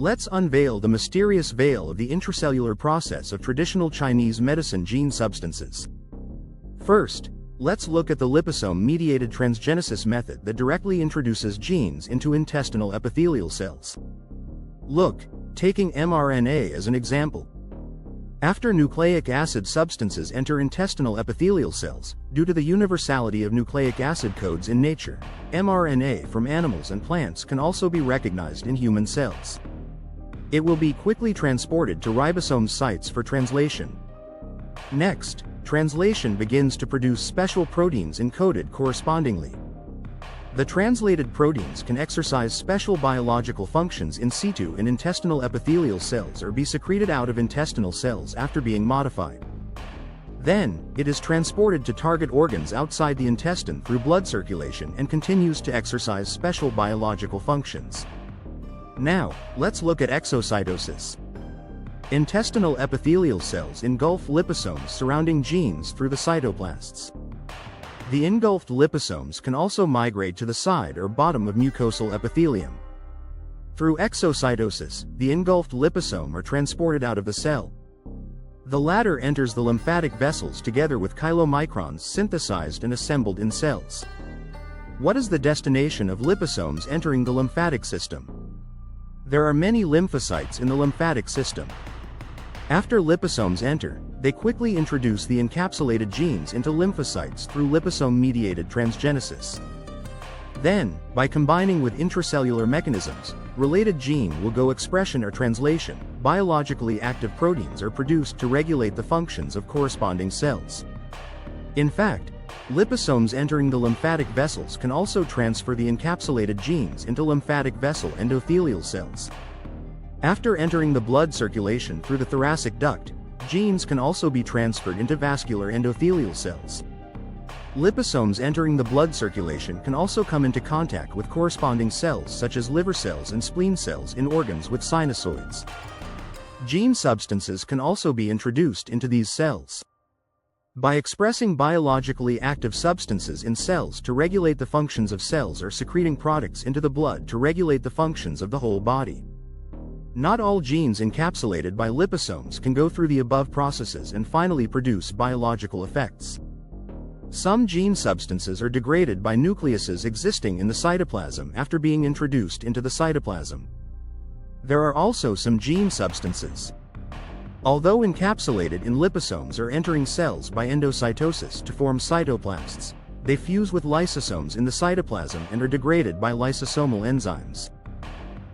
Let's unveil the mysterious veil of the intracellular process of traditional Chinese medicine gene substances. First, let's look at the liposome-mediated transgenesis method that directly introduces genes into intestinal epithelial cells. Look, taking mRNA as an example. After nucleic acid substances enter intestinal epithelial cells, due to the universality of nucleic acid codes in nature, mRNA from animals and plants can also be recognized in human cells. It will be quickly transported to ribosome sites for translation. Next, translation begins to produce special proteins encoded correspondingly. The translated proteins can exercise special biological functions in situ in intestinal epithelial cells or be secreted out of intestinal cells after being modified. Then, it is transported to target organs outside the intestine through blood circulation and continues to exercise special biological functions. Now, let's look at exocytosis. Intestinal epithelial cells engulf liposomes surrounding genes through the cytoplasts. The engulfed liposomes can also migrate to the side or bottom of mucosal epithelium. Through exocytosis, the engulfed liposome are transported out of the cell. The latter enters the lymphatic vessels together with chylomicrons synthesized and assembled in cells. What is the destination of liposomes entering the lymphatic system? There are many lymphocytes in the lymphatic system. After liposomes enter, they quickly introduce the encapsulated genes into lymphocytes through liposome-mediated transgenesis. Then, by combining with intracellular mechanisms, related gene will go expression or translation, biologically active proteins are produced to regulate the functions of corresponding cells. In fact, liposomes entering the lymphatic vessels can also transfer the encapsulated genes into lymphatic vessel endothelial cells. After entering the blood circulation through the thoracic duct, genes can also be transferred into vascular endothelial cells. Liposomes entering the blood circulation can also come into contact with corresponding cells such as liver cells and spleen cells in organs with sinusoids. Gene substances can also be introduced into these cells. By expressing biologically active substances in cells to regulate the functions of cells or secreting products into the blood to regulate the functions of the whole body. Not all genes encapsulated by liposomes can go through the above processes and finally produce biological effects. Some gene substances are degraded by nucleuses existing in the cytoplasm after being introduced into the cytoplasm. There are also some gene substances, although encapsulated in liposomes or entering cells by endocytosis to form cytoplasts, they fuse with lysosomes in the cytoplasm and are degraded by lysosomal enzymes.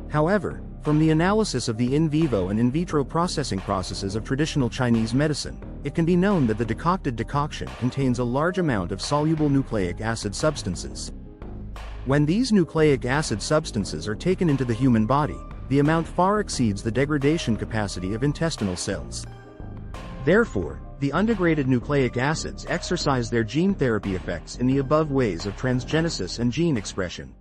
However, from the analysis of the in vivo and in vitro processing processes of traditional Chinese medicine, it can be known that the decocted decoction contains a large amount of soluble nucleic acid substances. When these nucleic acid substances are taken into the human body, the amount far exceeds the degradation capacity of intestinal cells. Therefore, the undegraded nucleic acids exercise their gene therapy effects in the above ways of transgenesis and gene expression.